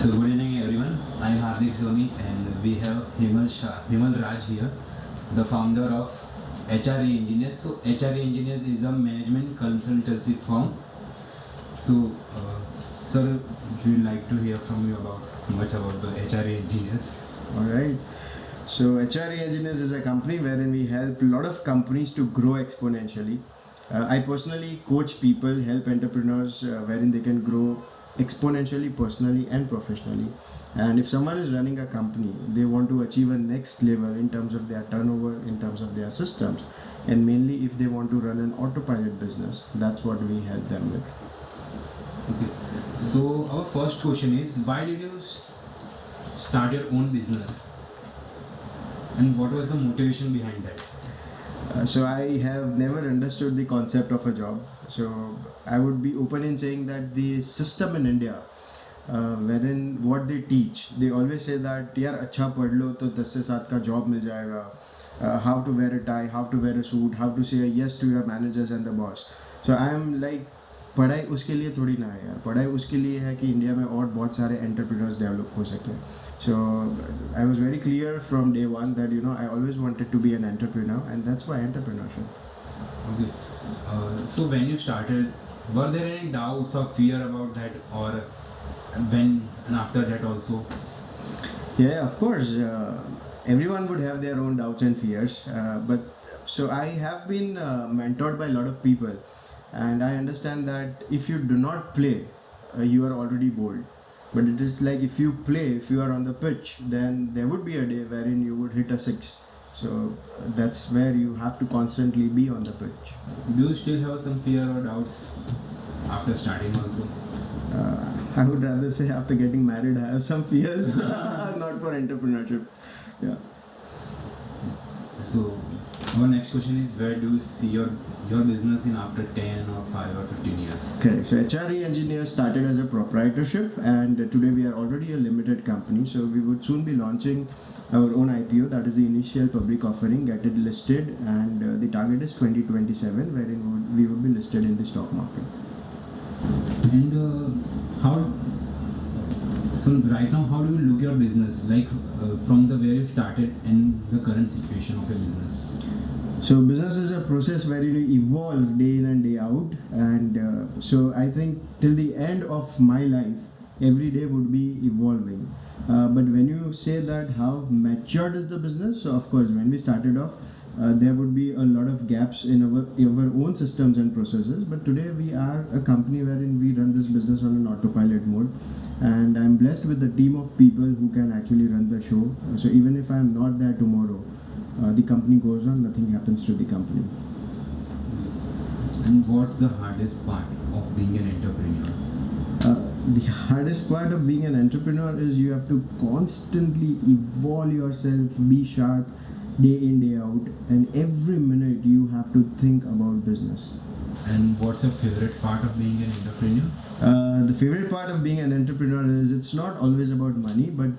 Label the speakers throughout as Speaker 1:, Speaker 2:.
Speaker 1: So good evening everyone. I am Hardik Soni and we have HemalRaj here, the founder of HRE Engineers. So HRE Engineers is a management consultancy firm. So sir, we would like to hear from you much about the HRE Engineers.
Speaker 2: All right. So HRE Engineers is a company wherein we help a lot of companies to grow exponentially. I personally coach people, help entrepreneurs wherein they can grow exponentially, personally and professionally. And if someone is running a company, they want to achieve a next level in terms of their turnover, in terms of their systems, and mainly if they want to run an autopilot business, that's what we help them with.
Speaker 1: Okay. So our first question is, why did you start your own business? And what was the motivation behind that?
Speaker 2: So I have never understood the concept of a job. So I would be open in saying that the system in India, wherein what they teach, they always say that यार अच्छा पढ़ लो तो 10 से 7 का job मिल जाएगा. How to wear a tie, how to wear a suit, how to say a yes to your managers and the boss. So I am like, पढ़ाई उसके लिए थोड़ी ना है यार. पढ़ाई उसके लिए है कि इंडिया में और बहुत सारे एंटरप्रेन्योर्स डेवलप हो सके. So I was very clear from day one that I always wanted to be an entrepreneur, and that's why entrepreneurship.
Speaker 1: Okay. So when you started, were there any doubts or fear about that, or when and after that also?
Speaker 2: Yeah, of course. Everyone would have their own doubts and fears. But so I have been mentored by a lot of people, and I understand that if you do not play, you are already bold. But it is like if you play, if you are on the pitch, then there would be a day wherein you would hit a 6. So that's where you have to constantly be on the pitch.
Speaker 1: Do you still have some fear or doubts after starting also?
Speaker 2: I would rather say after getting married, I have some fears, not for entrepreneurship. Yeah.
Speaker 1: So our next question is, where do you see your business in after 10 or 5 or 15 years?
Speaker 2: Correct. So HRE Engineers started as a proprietorship, and today we are already a limited company. So we would soon be launching our own IPO, that is the initial public offering, get it listed, and the target is 2027, wherein we would be listed in the stock market.
Speaker 1: And so right now, how do you look your business, like from the where you started and the current situation of your business?
Speaker 2: So business is a process where you evolve day in and day out, and so I think till the end of my life, every day would be evolving. But when you say that how matured is the business, so of course when we started off, there would be a lot of gaps in our own systems and processes. But today we are a company wherein we run this business on an autopilot mode, and I'm blessed with the team of people who can actually run the show. So even if I'm not there tomorrow, the company goes on, nothing happens to the company.
Speaker 1: And what's the hardest part of being an entrepreneur?
Speaker 2: The hardest part of being an entrepreneur is you have to constantly evolve yourself, be sharp day in, day out, and every minute you have to think about business.
Speaker 1: And what's your favorite part of being an entrepreneur?
Speaker 2: The favorite part of being an entrepreneur is it's not always about money, but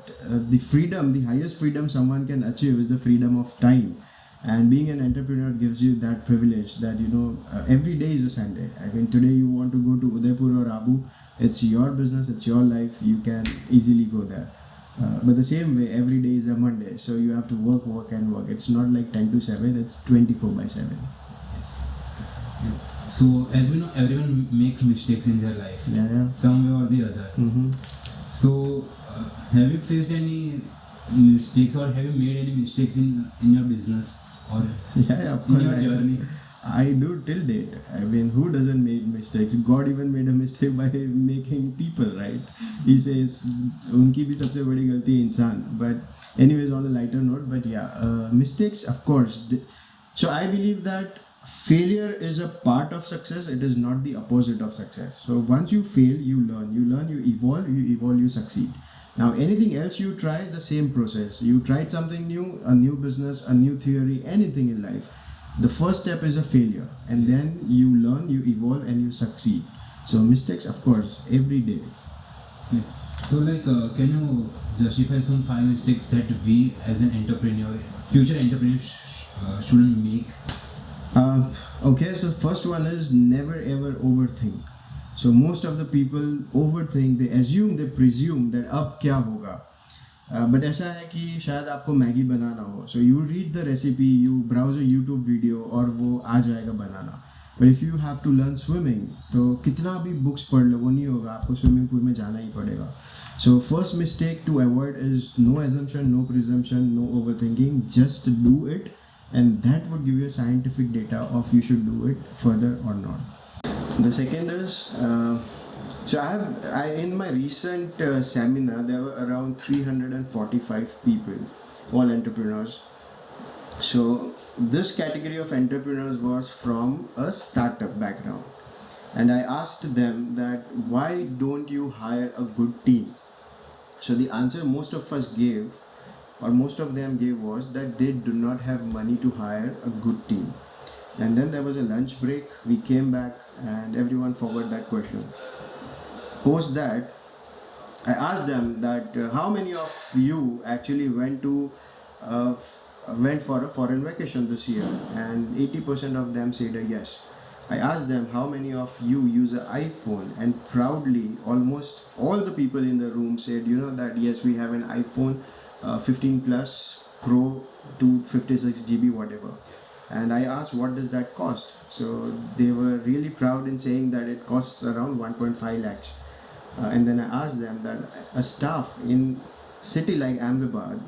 Speaker 2: the freedom, the highest freedom someone can achieve is the freedom of time. And being an entrepreneur gives you that privilege that every day is a Sunday. I mean, today you want to go to Udaipur or Abu, it's your business, it's your life, you can easily go there. But the same way, every day is a Monday, so you have to work and work. It's not like 10 to 7, it's 24/7.
Speaker 1: Yes. So as we know, everyone makes mistakes in their life, some way or the other.
Speaker 2: Mm-hmm.
Speaker 1: So have you faced any mistakes, or have you made any mistakes in your business or
Speaker 2: of course,
Speaker 1: in your journey?
Speaker 2: I do till date. I mean, who doesn't make mistakes? God even made a mistake by making people, right? He says, "Unki bhi sabse badi galti hai insan." But anyways, on a lighter note, but mistakes, of course. So I believe that failure is a part of success. It is not the opposite of success. So once you fail, you learn, you evolve, you succeed. Now, anything else you try, the same process. You tried something new, a new business, a new theory, anything in life. The first step is a failure, and then you learn, you evolve, and you succeed. So mistakes, of course, every day.
Speaker 1: Okay. So can you justify some 5 mistakes that we as an entrepreneur, future entrepreneurs shouldn't make?
Speaker 2: Okay, so first one is never ever overthink. So most of the people overthink, they assume, they presume that अब क्या होगा. But ऐसा है कि शायद आपको Maggi बनाना हो, so you read the recipe, you browse a YouTube video और वो आ जाएगा बनाना. But if you have to learn swimming, तो कितना भी books पढ़ लो वो नहीं होगा, आपको swimming pool में जाना ही पड़ेगा. So first mistake to avoid is no assumption, no presumption, no overthinking. Just do it, and that would give you scientific data of you should do it further or not. The second is so in my recent seminar there were around 345 people, all entrepreneurs. So this category of entrepreneurs was from a startup background, and I asked them that why don't you hire a good team? So the answer most of us gave, or most of them gave, was that they do not have money to hire a good team. And then there was a lunch break, we came back and everyone forgot that question. Post that, I asked them that how many of you actually went for a foreign vacation this year, and 80% of them said a yes. I asked them how many of you use an iPhone, and proudly almost all the people in the room said, you know, that yes, we have an iPhone 15 plus Pro 256 GB whatever. And I asked what does that cost, so they were really proud in saying that it costs around 1.5 lakhs. And then I asked them that a staff in city like Ahmedabad,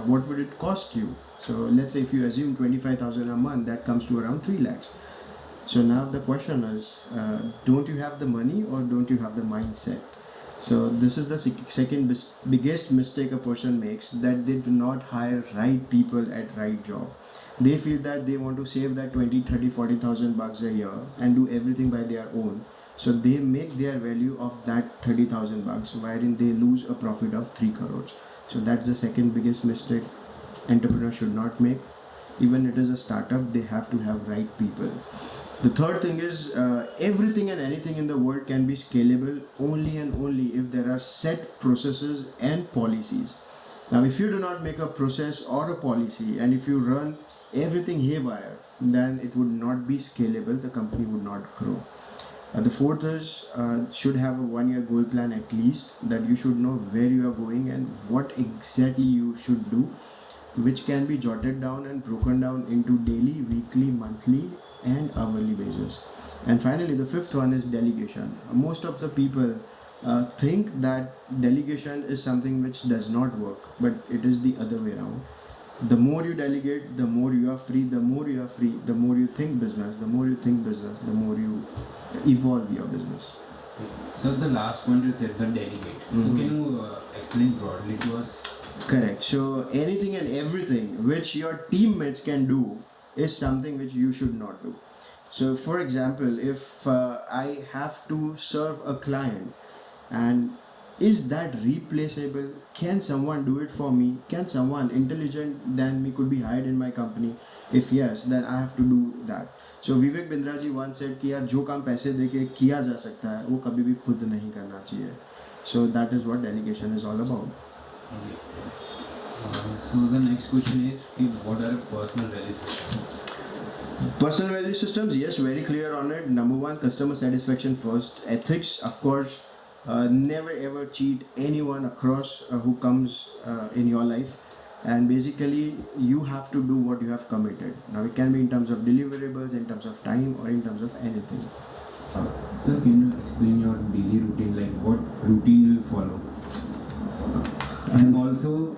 Speaker 2: what would it cost you? So let's say if you assume 25,000 a month, that comes to around 3 lakhs. So now the question is, don't you have the money or don't you have the mindset? So this is the second biggest mistake a person makes, that they do not hire right people at right job. They feel that they want to save that 20, 30, 40,000 bucks a year and do everything by their own. So they make their value of that 30,000 bucks, wherein they lose a profit of 3 crores. So that's the second biggest mistake entrepreneurs should not make. Even it is a startup, they have to have right people. The third thing is everything and anything in the world can be scalable only and only if there are set processes and policies. Now, if you do not make a process or a policy, and if you run everything haywire, then it would not be scalable, the company would not grow. The fourth is should have a 1-year goal plan at least, that you should know where you are going and what exactly you should do, which can be jotted down and broken down into daily, weekly, monthly and hourly basis. And finally, the fifth one is delegation. Most of the people think that delegation is something which does not work, but it is the other way around. The more you delegate, the more you are free. The more you are free, the more you think business. The more you think business, the more you evolve your business.
Speaker 1: So the last point is the delegate. So can you explain broadly to us?
Speaker 2: Correct. So anything and everything which your teammates can do is something which you should not do. So for example, if I have to serve a client, and is that replaceable? Can someone do it for me? Can someone intelligent than me could be hired in my company? If yes, then I have to do that. So Vivek Bindra ji once said कि यार जो काम पैसे देके किया जा सकता है वो कभी भी खुद नहीं करना चाहिए. So that is what delegation is all about.
Speaker 1: Okay. So the next question is, what are personal value systems?
Speaker 2: Personal value systems, yes, very clear on it. Number one, customer satisfaction first. Ethics, of course. Never ever cheat anyone across who comes in your life. And basically, you have to do what you have committed. Now, it can be in terms of deliverables, in terms of time, or in terms of anything.
Speaker 1: Sir, can you explain your daily routine? Like, what routine do you follow? And also,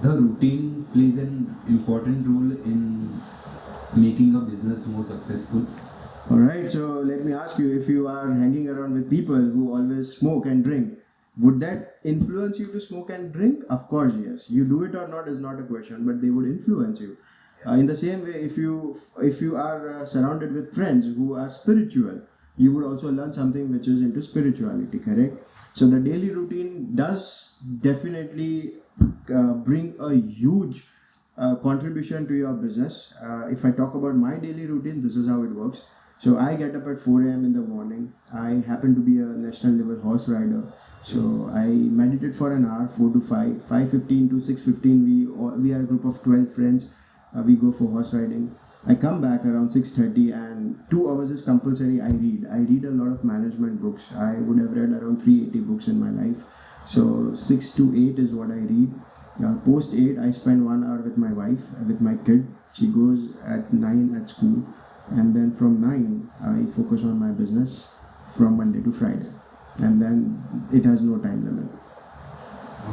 Speaker 1: the routine plays an important role in making a business more successful.
Speaker 2: Alright, so let me ask you, if you are hanging around with people who always smoke and drink, would that influence you to smoke and drink? Of course, yes. You do it or not is not a question, but they would influence you. In the same way, if you are surrounded with friends who are spiritual, you would also learn something which is into spirituality, correct? So the daily routine does definitely bring a huge contribution to your business. If I talk about my daily routine, this is how it works. So I get up at 4 a.m. in the morning. I happen to be a national level horse rider. So I meditate for an hour, 4 to 5, 5:15 to 6:15. We are a group of 12 friends. We go for horse riding. I come back around 6:30 and 2 hours is compulsory I read. I read a lot of management books. I would have read around 380 books in my life. So 6 to 8 is what I read. Post 8, I spend 1 hour with my wife, with my kid. She goes at 9 at school. And then from 9, I focus on my business from Monday to Friday. And then it has no time limit.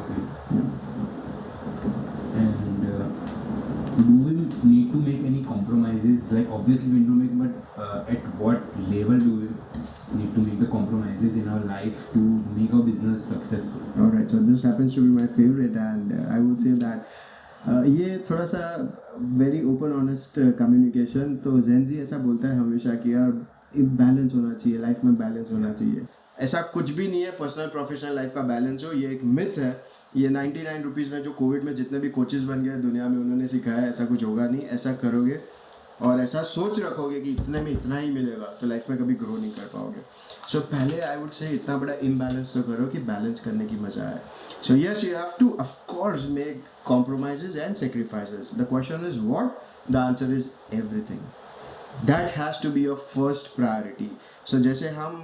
Speaker 1: Okay.
Speaker 2: Yeah.
Speaker 1: And do we need to make any compromises? Like obviously we need to make, but at what level do we need to make the compromises in our life to make our business successful?
Speaker 2: Alright, so this happens to be my favorite, and I would say that ये थोड़ा सा very open honest communication. तो Gen Z ऐसा बोलता है हमेशा कि यार बैलेंस होना चाहिए, लाइफ में बैलेंस होना चाहिए. ऐसा कुछ भी नहीं है पर्सनल प्रोफेशनल लाइफ का बैलेंस हो. ये एक मिथ है. ये 99 रुपीज़ में जो कोविड में जितने भी कोचेस बन गए दुनिया में उन्होंने सिखाया, ऐसा कुछ होगा नहीं. ऐसा करोगे और ऐसा सोच रखोगे कि इतने में इतना ही मिलेगा तो लाइफ में कभी ग्रो नहीं कर पाओगे. सो पहले आई वुड से इतना बड़ा इम्बैलेंस तो करो कि बैलेंस करने की मज़ा आए. So yes, you have two of course make compromises and sacrifices. The question is what? The answer is everything. That has to be your first priority. So जैसे हम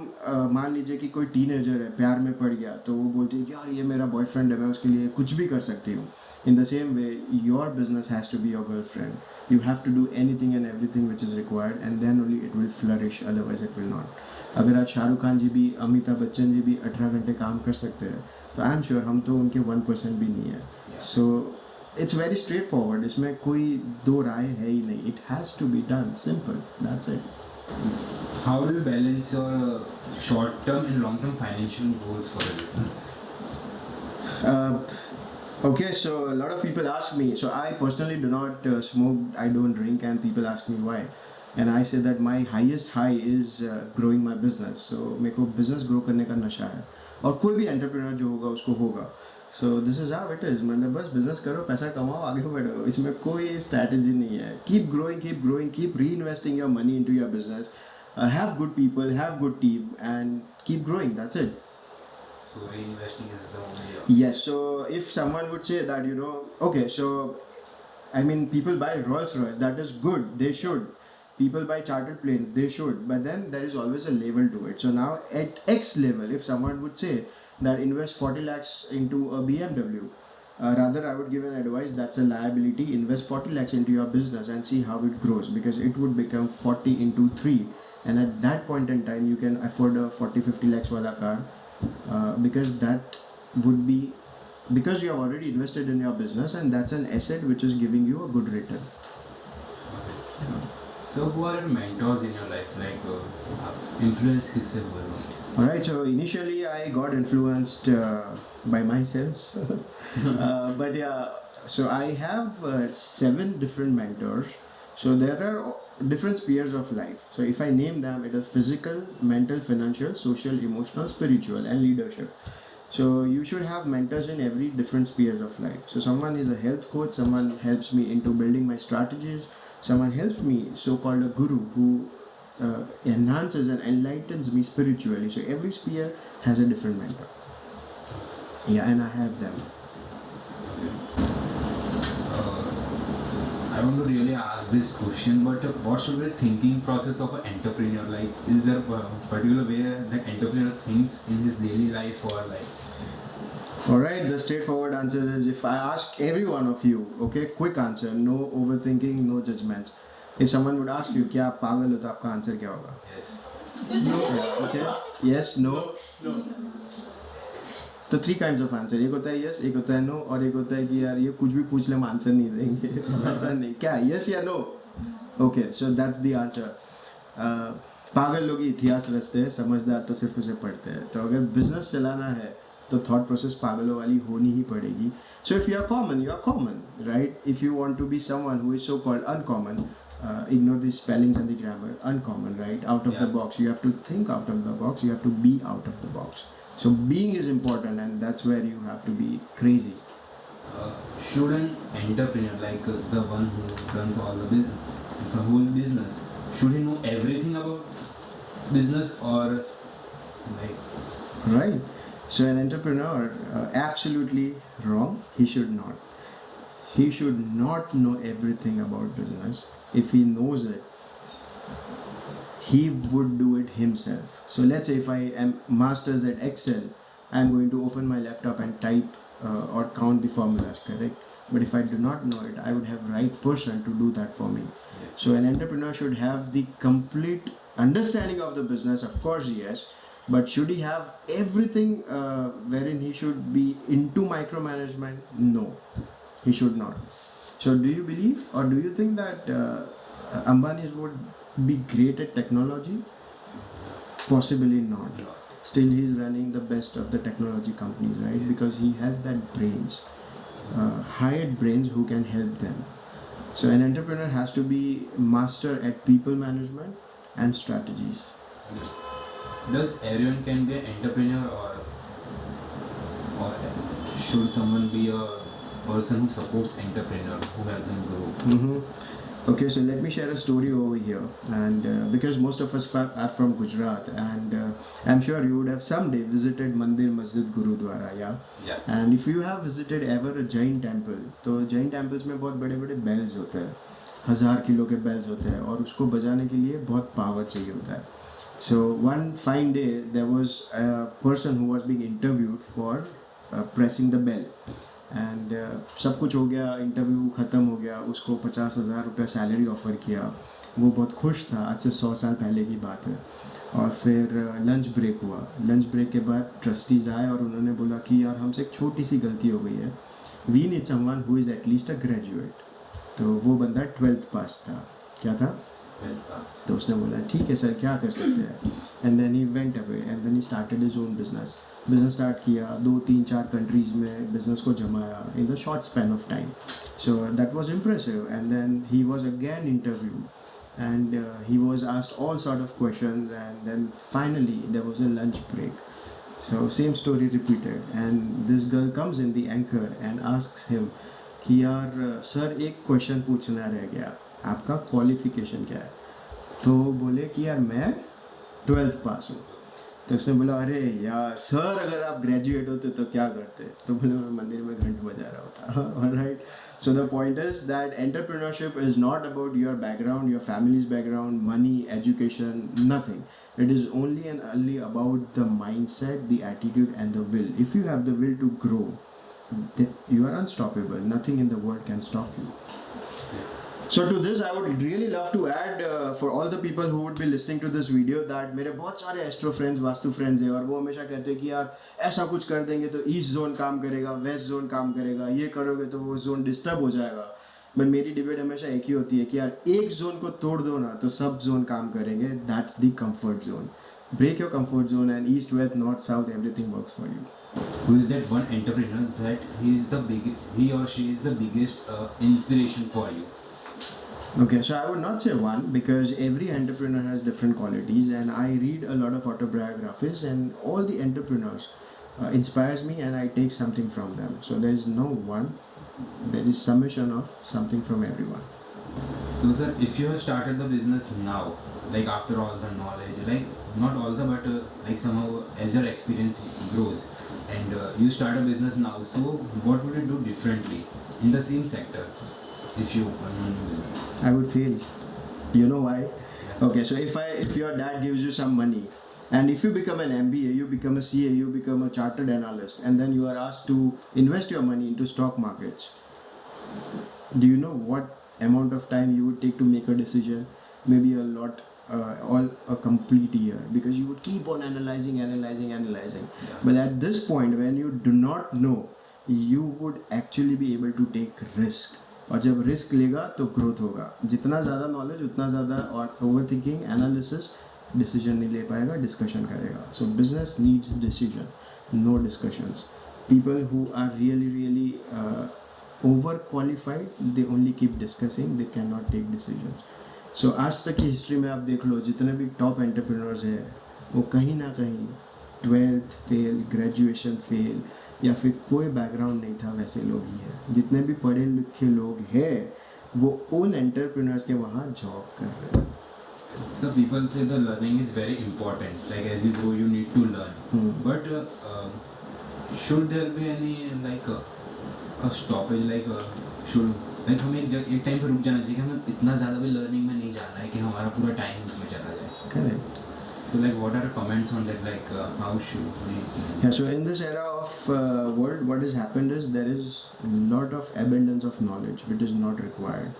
Speaker 2: मान लीजिए कि कोई टीनेजर है, प्यार में पड़ गया, तो वो बोलती है कि यार ये मेरा बॉयफ्रेंड है, मैं उसके लिए कुछ भी कर सकती हूँ. In the same way, your business has to be your girlfriend. You have to do anything and everything which is required, and then only it will flourish. Otherwise, it will not. अगर आज शाहरुख खान जी भी, अमिताभ बच्चन जी भी 18 घंटे काम कर सकते हैं, तो आई एम श्योर हम तो उनके 1% भी नहीं है. So it's very straightforward. इसमें कोई दो राय है ही नहीं. It has to be done. Simple. That's it.
Speaker 1: How do you balance your short-term and long-term financial goals for a business?
Speaker 2: Okay, so a lot of people ask me. So I personally do not smoke, I don't drink, and people ask me why. And I say that my highest high is growing my business. So मेरे को business grow करने का नशा है. और कोई भी entrepreneur जो होगा उसको होगा. So this is how it is. मतलब बस business करो, पैसा कमाओ, आगे बढ़ो. इसमें कोई strategy नहीं है. Keep growing, keep reinvesting your money into your business. Have good people, have good team, and keep growing. That's it.
Speaker 1: So reinvesting is the only option.
Speaker 2: Yes, so if someone would say that, okay, so I mean, people buy Rolls Royce, that is good, they should. People buy chartered planes, they should. But then there is always a level to it. So now at X level, if someone would say that invest 40 lakhs into a BMW, rather I would give an advice that's a liability. Invest 40 lakhs into your business and see how it grows, because it would become 40 into 3. And at that point in time, you can afford a 40-50 lakhs wala car. Because that would be because you have already invested in your business, and that's an asset which is giving you a good return.
Speaker 1: So who are your mentors in your life? Like influence किससे हुए हो?
Speaker 2: Alright, so initially I got influenced by myself. But yeah, so I have 7 different mentors. So there are different spheres of life. So if I name them, it is physical, mental, financial, social, emotional, spiritual, and leadership. So you should have mentors in every different spheres of life. So someone is a health coach, someone helps me into building my strategies, someone helps me, so-called a guru, who enhances and enlightens me spiritually. So every sphere has a different mentor. Yeah, and I have them.
Speaker 1: I want to really ask this question, but what should be the thinking process of an entrepreneur? Like, is there a particular way the entrepreneur thinks in his daily life, or like?
Speaker 2: Alright, the straightforward answer is, if I ask every one of you, okay, quick answer, no overthinking, no judgments. If someone would ask you, क्या आप पागल हो, तो आपका answer क्या होगा?
Speaker 1: Yes.
Speaker 2: No. Okay. Yes, no. No. तो 3 kinds of answer. एक होता है yes, एक होता है no, और एक होता है कि यार ये कुछ भी पूछ ले हम आंसर नहीं देंगे. ऐसा नहीं. क्या yes या no? Okay, so that's the answer. पागल लोग इतिहास रचते हैं, समझदार तो सिर्फ उसे पढ़ते हैं. तो अगर बिजनेस चलाना है तो thought process पागलों वाली होनी ही पड़ेगी. So if you are common, right? If you want to be someone who is so-called uncommon, ignore the spellings and the grammar. Uncommon, right? Out of the box. You have to think out of the box. You have to be out of the box. So being is important, and that's where you have to be crazy.
Speaker 1: Should an entrepreneur, like the one who runs all the whole business, should he know everything about business, or like?
Speaker 2: Right. So an entrepreneur, absolutely wrong. He should not. he should not know everything about business. If he knows it, he would do it himself. So let's say if I am masters at Excel, I'm going to open my laptop and type or count the formulas, correct? But if I do not know it, I would have right person to do that for me.
Speaker 1: Yeah.
Speaker 2: So an entrepreneur should have the complete understanding of the business, of course, yes. But should he have everything wherein he should be into micromanagement? No, he should not. So do you believe or do you think that Ambani's would be great at technology? Possibly not.
Speaker 1: No.
Speaker 2: Still he is running the best of the technology companies, right?
Speaker 1: Yes.
Speaker 2: Because he has that brains, hired brains who can help them. So an entrepreneur has to be master at people management and strategies.
Speaker 1: Does everyone can be an entrepreneur, or should someone be a person who supports entrepreneur, who helps them grow?
Speaker 2: Okay, so let me share a story over here, and because most of us are from Gujarat, and I'm sure you would have someday visited Mandir, Masjid, Gurudwara, yeah?
Speaker 1: Yeah.
Speaker 2: And if you have visited ever a Jain temple, तो Jain temples में बहुत बड़े बड़े bells होते हैं, 1000 kilo के bells होते हैं, और उसको बजाने के लिए बहुत power चाहिए होता है. So one fine day, there was a person who was being interviewed for pressing the bell. And सब कुछ हो गया, इंटरव्यू ख़त्म हो गया, उसको 50,000 रुपये सैलरी ऑफ़र किया. वो बहुत खुश था. आज से 100 साल पहले की बात है. और फिर लंच ब्रेक हुआ. लंच ब्रेक के बाद ट्रस्टीज़ आए और उन्होंने बोला कि यार हमसे एक छोटी सी गलती हो गई है, we need someone who is at least a graduate. तो वो बंदा 12th पास था. क्या था?
Speaker 1: 12th पास.
Speaker 2: तो उसने बोला ठीक है सर, क्या कर सकते हैं. And then he went away and then he started his own business start किया. 2, 3, 4 कंट्रीज़ में बिजनेस को जमाया in the short span of time. So that was impressive. And then he was again interviewed and he was asked all sort of questions, and then finally there was a lunch break. So same story repeated, and this girl comes in, the anchor, and asks him कि यार sir एक question पूछना रह गया, आपका qualification क्या है. तो बोले कि यार मैं 12th पास हूँ. तो उसने बोला अरे यार सर अगर आप ग्रेजुएट होते तो क्या करते. तो बोले मैं मंदिर में घंट बजा रहा होता. Alright. So the point is that entrepreneurship is not about your background, your family's background, money, education, nothing. It is only and only about the mindset, the attitude and the will. If you have the will to grow, then you are unstoppable. Nothing in the world can stop you. So to this, I would really love to add for all the people who would be listening to this video that मेरे बहुत सारे astro friends, vastu friends हैं, और वो हमेशा कहते हैं कि यार ऐसा कुछ कर देंगे तो ईस्ट जोन काम करेगा, वेस्ट जोन काम करेगा, ये करोगे तो वो जोन डिस्टर्ब हो जाएगा. बट मेरी डिबेट हमेशा एक ही होती है कि यार एक जोन को तोड़ दो ना तो सब जोन काम करेंगे. That's the comfort zone. Break your comfort zone and east, west, north, south, everything works for you.
Speaker 1: Who is that one entrepreneur that he or she is the biggest inspiration for you?
Speaker 2: Okay, so I would not say one, because every entrepreneur has different qualities, and I read a lot of autobiographies, and all the entrepreneurs inspires me, and I take something from them. So there is no one, there is summation of something from everyone.
Speaker 1: So sir, if you have started the business now, like after all the knowledge, like not all the, but like somehow as your experience grows, and you start a business now, so what would you do differently in the same sector if you open a new business?
Speaker 2: I would fail. You know why?
Speaker 1: Yeah.
Speaker 2: Okay, so if your dad gives you some money, and if you become an MBA, you become a CA, you become a chartered analyst, and then you are asked to invest your money into stock markets, do you know what amount of time you would take to make a decision? Maybe a lot, all a complete year, because you would keep on analyzing.
Speaker 1: Yeah.
Speaker 2: But at this point, when you do not know, you would actually be able to take risk. और जब risk लेगा तो growth होगा. जितना ज़्यादा knowledge उतना ज़्यादा और ओवर थिंकिंग, एनालिसिस, डिसीजन नहीं ले पाएगा, डिस्कशन करेगा. So business needs decision, no discussions. People who are really over qualified, they only keep discussing, they can not take decisions. So आज तक की हिस्ट्री में आप देख लो, जितने भी टॉप एंटरप्रेन्योर्स हैं वो कहीं ना कहीं 12th फेल, ग्रेजुएशन फेल, या फिर कोई बैकग्राउंड नहीं था, वैसे लोग ही हैं. जितने भी पढ़े लिखे लोग हैं वो उन एंटरप्रेन्योर्स के वहाँ जॉब कर रहे हैं.
Speaker 1: So people say the learning is very important, like as you grow you need to learn. But should there be any like a stoppage, like शुरू लाइक हमें एक टाइम पे रुक जाना चाहिए कि हमें इतना ज़्यादा भी लर्निंग में नहीं जाना है कि हमारा पूरा टाइम उसमें चला जाए.
Speaker 2: Correct.
Speaker 1: So like what are your comments on that, like how should we?
Speaker 2: Yeah, so in this era of world, what has happened is there is a lot of abundance of knowledge which is not required.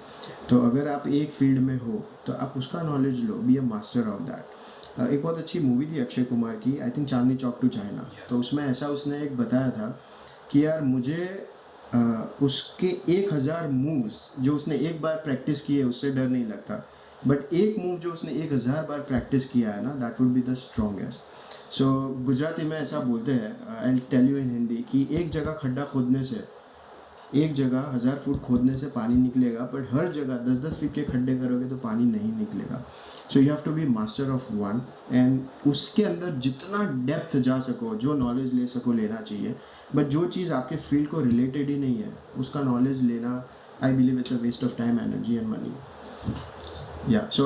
Speaker 2: तो अगर आप एक field में हो तो आप उसका knowledge लो, be a master of that. एक बहुत अच्छी मूवी थी अक्षय कुमार की, I think Chandni Chowk to China. तो उसमें ऐसा उसने एक बताया था कि यार मुझे उसके 1000 मूव्स जो उसने एक बार प्रैक्टिस किए उससे डर नहीं लगता, बट एक मूव जो उसने 1000 बार प्रैक्टिस किया है ना, that would be the strongest. So Gujarati में ऐसा बोलते हैं, I tell you in Hindi, कि एक जगह खड्डा खोदने से, एक जगह 1000 फुट खोदने से पानी निकलेगा, बट हर जगह 10-10 फीट के खड्डे करोगे तो पानी नहीं निकलेगा. So you have to be master of one, and उसके अंदर जितना डेप्थ जा सको, जो नॉलेज ले सको लेना चाहिए. बट जो चीज़ आपके फील्ड को रिलेटेड ही नहीं है उसका नॉलेज लेना, I believe it's a waste of time, energy and money. Yeah, so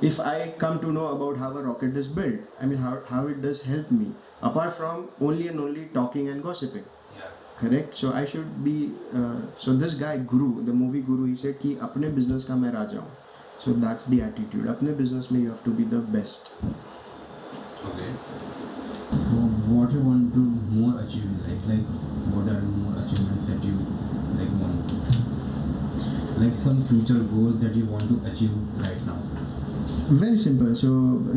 Speaker 2: if I come to know about how a rocket is built, I mean how it does help me, apart from only and only talking and gossiping.
Speaker 1: Yeah.
Speaker 2: Correct? So I should be, so this guy Guru, the movie Guru, he said कि अपने business का मैं राजा हूँ. So that's the attitude. अपने business में you have to be the best.
Speaker 1: Okay. So what you want to more achieve in life? Like what are more achievements that you like want? Like some future goals that you want to achieve right now?
Speaker 2: Very simple. So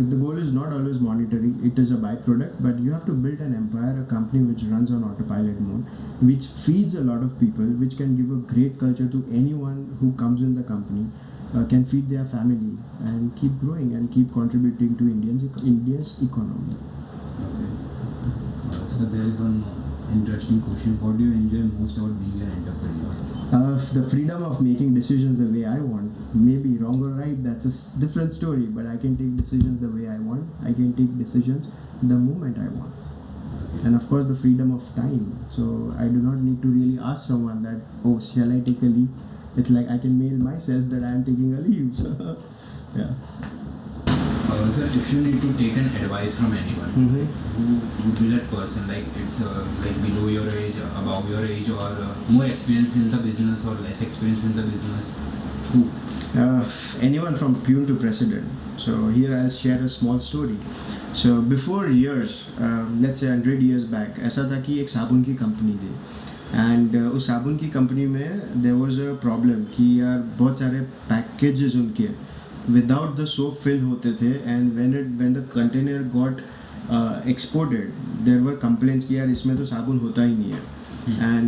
Speaker 2: the goal is not always monetary, it is a byproduct, but you have to build an empire, a company which runs on autopilot mode, which feeds a lot of people, which can give a great culture to anyone who comes in the company, can feed their family and keep growing and keep contributing to India's economy.
Speaker 1: Okay. So there is one interesting question. What do you enjoy most about being an entrepreneur?
Speaker 2: The freedom of making decisions the way I want. Maybe wrong or right, that's a different story, but I can take decisions the way I want. I can take decisions the moment I want. And of course the freedom of time. So I do not need to really ask someone that, oh, shall I take a leave? It's like I can mail myself that I am taking a leave. So, yeah.
Speaker 1: Sir, if you need to take an advice from anyone, who would be that person? Like it's like below your age, above your age, or more experience in the business or less experience in the business? Who?
Speaker 2: Anyone from peon to president. So here I'll share a small story. So before years, let's say 100 years back, ऐसा था कि एक साबुन की company थी, and उस साबुन की कंपनी में देयर वाज अ प्रॉब्लम कि यार बहुत सारे पैकेजेस उनके without the soap fill होते थे, and when the container got exported, there were complaints कि यार इसमें तो साबुन होता ही नहीं है. And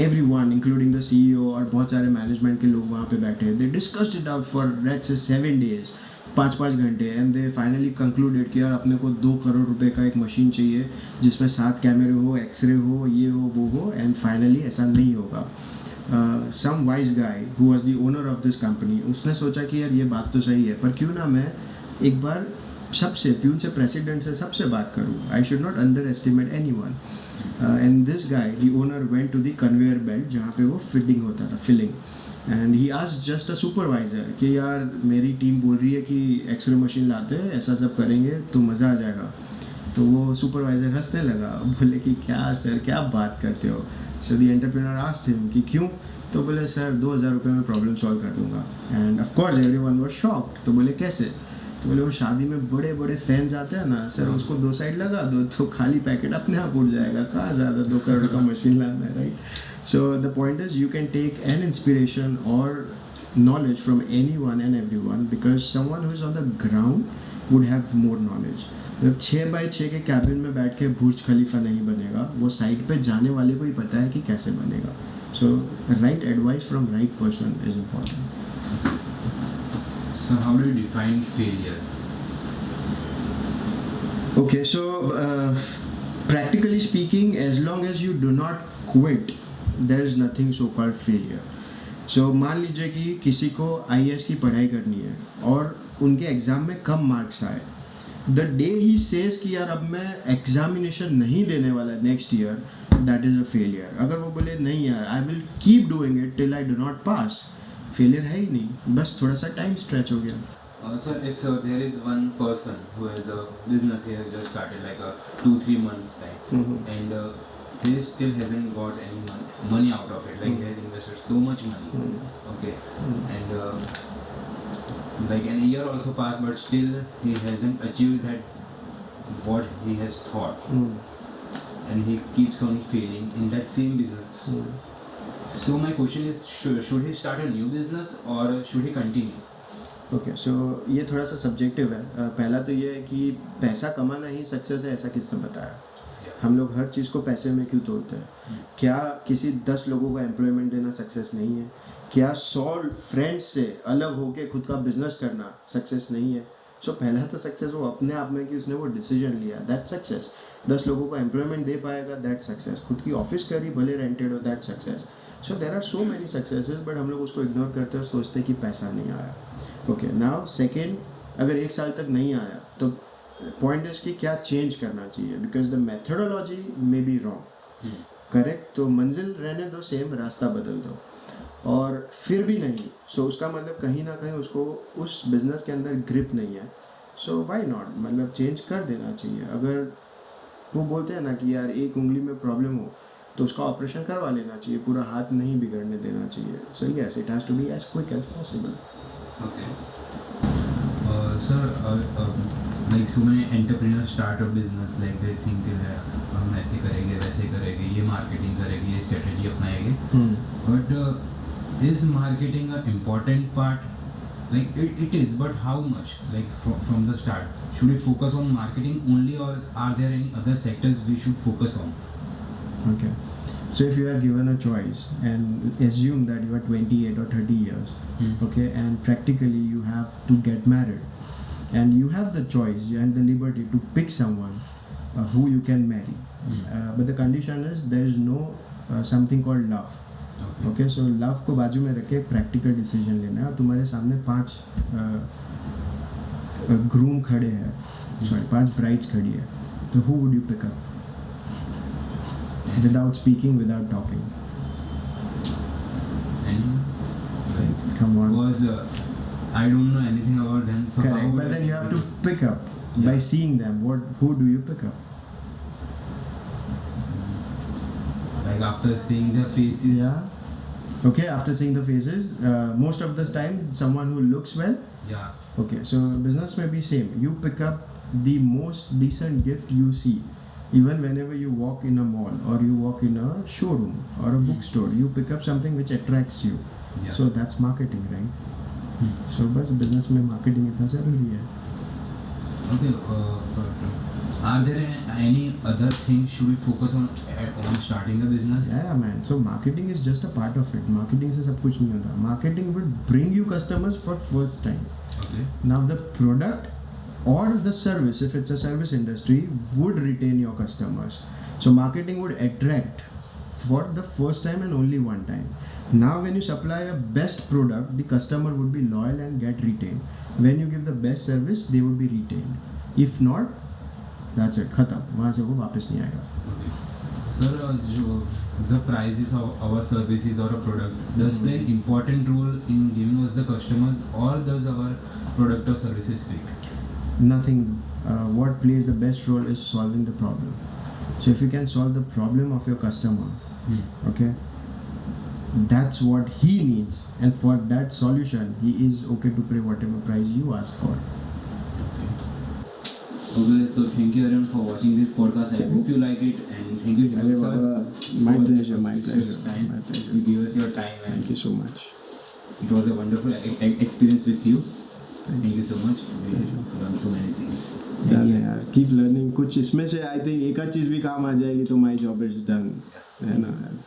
Speaker 2: everyone including the CEO और बहुत सारे मैनेजमेंट के लोग वहाँ पे बैठे, they discussed it out for let's say 7 days, 5 घंटे, एंड दे फाइनली कंक्लूडेड कि यार अपने को 2 करोड़ रुपए का एक मशीन चाहिए जिसमें 7 कैमरे हो, एक्सरे हो, ये हो, वो हो, एंड फाइनली ऐसा नहीं होगा. some wise guy who was the owner of this company, उसने सोचा कि यार ये बात तो सही है, पर क्यों ना मैं एक बार सबसे प्यून से, प्रेसिडेंट से, सबसे बात करूँ. I should not underestimate anyone. And this guy, the owner, went to the conveyor belt जहाँ पे वो फिटिंग होता था, filling, and he asked just a supervisor कि यार मेरी टीम बोल रही है कि एक्सरे मशीन लाते हैं, ऐसा सब करेंगे तो मज़ा आ जाएगा. तो वो सुपरवाइजर हंसने लगा, बोले कि क्या सर, क्या बात करते हो. So the entrepreneur asked him कि क्यों. तो बोले सर 2000 रुपये में प्रॉब्लम सॉल्व कर दूंगा. End of course everyone was shocked. तो बोले कैसे. तो बोले वो शादी में बड़े बड़े फैंस आते हैं ना सर, उसको 2 साइड लगा दो तो खाली पैकेट अपने आप उड़ जाएगा, कहाँ ज़्यादा 2 करोड़ का मशीन लाना है, right. So the point is you can take an inspiration और knowledge from anyone and everyone, because someone who is on the ground would have more knowledge. मतलब 6x6 के कैबिन में बैठ के बुर्ज खलीफा नहीं बनेगा, वो साइड पे जाने वाले को ही पता है कि कैसे बनेगा. So right advice from right person is important.
Speaker 1: So how do you define failure?
Speaker 2: Okay, so practically speaking, as long as you do not quit, there is nothing so called failure. So मान लीजिए कि किसी को IAS की पढ़ाई करनी है और उनके एग्ज़ाम में कम मार्क्स आए. द डे ही सेज कि यार अब मैं एग्जामिनेशन नहीं देने वाला next year, that is a failure. अगर वो बोले नहीं यार I will keep doing it till I do not pass, failure है ही नहीं, बस थोड़ा सा टाइम स्ट्रेच हो गया.
Speaker 1: Sir, if there is one person who has a business, he has just started like a 2-3 months time, and he still hasn't got any money out of it. Like he has invested so much money. Okay, and like an year also passed, but still he hasn't achieved that what he has thought, and he keeps on failing in that same business. So my question is, should he start a new business or should he continue?
Speaker 2: Okay so ये थोड़ा सा subjective है. पहला तो ये है कि पैसा कमाना ही सक्सेस है, ऐसा किसने बताया? हम लोग हर चीज़ को पैसे में क्यों तोड़ते हैं? क्या किसी 10 लोगों को एम्प्लॉयमेंट देना सक्सेस नहीं है? क्या 100 फ्रेंड्स से अलग होके खुद का बिजनेस करना सक्सेस नहीं है? सो पहला तो सक्सेस वो अपने आप में कि उसने वो डिसीजन लिया, दैट सक्सेस. 10 लोगों को एम्प्लॉयमेंट दे पाएगा, दैट सक्सेस. खुद की ऑफिस करी, भले रेंटेड हो, that success. So there are so many successes, but हम लोग उसको इग्नोर करते हैं और सोचते हैं कि पैसा नहीं आया. ओके, नाउ सेकेंड, अगर 1 साल तक नहीं आया तो पॉइंट इज कि क्या चेंज करना चाहिए, because the methodology may be wrong. Correct, तो मंजिल रहने दो सेम, रास्ता बदल दो. और फिर भी नहीं, सो उसका मतलब कहीं ना कहीं उसको उस बिजनेस के अंदर ग्रिप नहीं है. सो व्हाई नॉट, मतलब चेंज कर देना चाहिए. अगर वो बोलते हैं ना कि यार एक उंगली में प्रॉब्लम हो तो उसका ऑपरेशन करवा लेना चाहिए, पूरा हाथ नहीं बिगड़ने देना चाहिए. So yes, it has to be as quick as possible.
Speaker 1: Okay. Sir, like so many entrepreneurs start a business, like they think हम ऐसे करेंगे, वैसे करेंगे, ये मार्केटिंग करेंगे, ये स्ट्रेटजी अपनाएंगे. But is marketing an important part? Like it is, but how much? Like from the start, should we focus on marketing only, or are there any other sectors we should focus on?
Speaker 2: Okay. So if you are given a choice and assume that you are 28 or 30 years, okay, and practically you have to get married, and you have the choice and the liberty to pick someone who you can marry, but the condition is there is no something called love. Okay, so love को बाजू में रख के practical decision लेना है. और तुम्हारे सामने 5 groom खड़े हैं, sorry, 5 brides खड़ी है, तो who would you pick up? Without speaking, without talking.
Speaker 1: And
Speaker 2: come on.
Speaker 1: Because I don't know anything about them. So
Speaker 2: correct,
Speaker 1: how
Speaker 2: but then you have to pick up by seeing them. Who do you pick up?
Speaker 1: Like after seeing their faces.
Speaker 2: Yeah. Okay, after seeing the faces, most of the time, someone who looks well.
Speaker 1: Yeah.
Speaker 2: Okay, so business may be same. You pick up the most decent gift you see. Even whenever you walk in a mall or you walk in a showroom or a bookstore, you pick up something which attracts you.
Speaker 1: Yeah.
Speaker 2: So that's marketing, right? So बस business में marketing इतना ज़रूरी है.
Speaker 1: Okay, but are there any other things should we focus on starting a business?
Speaker 2: Yeah, man. So marketing is just a part of it. Marketing से सब कुछ नहीं होता. Marketing will bring you customers for first time.
Speaker 1: Okay.
Speaker 2: Now the product or the service, if it's a service industry, would retain your customers. So marketing would attract for the first time and only one time. Now when you supply a best product, the customer would be loyal and get retained. When you give the best service, they would be retained. If not, that's it, खत्म. वहाँ से वो वापस नहीं आएगा.
Speaker 1: Okay. Sir, the prices of our services or a product does play an important role in giving us the customers, or does our product or services speak?
Speaker 2: Nothing. What plays the best role is solving the problem. So if you can solve the problem of your customer, okay, that's what he needs, and for that solution he is okay to pay whatever price you ask for.
Speaker 1: Okay, so thank you everyone for watching this podcast. I hope you like it, and thank you Himal sir.
Speaker 2: My
Speaker 1: for
Speaker 2: pleasure,
Speaker 1: this
Speaker 2: my
Speaker 1: precious
Speaker 2: pleasure,
Speaker 1: time.
Speaker 2: my pleasure.
Speaker 1: You give us your time, and
Speaker 2: Thank you so much.
Speaker 1: it was a wonderful experience with you. Thank you so much. We learned so many things.
Speaker 2: Done यार. Keep learning. कुछ इसमें से I think एक आध चीज़ भी काम आ जाएगी तो my job is done. है ना यार.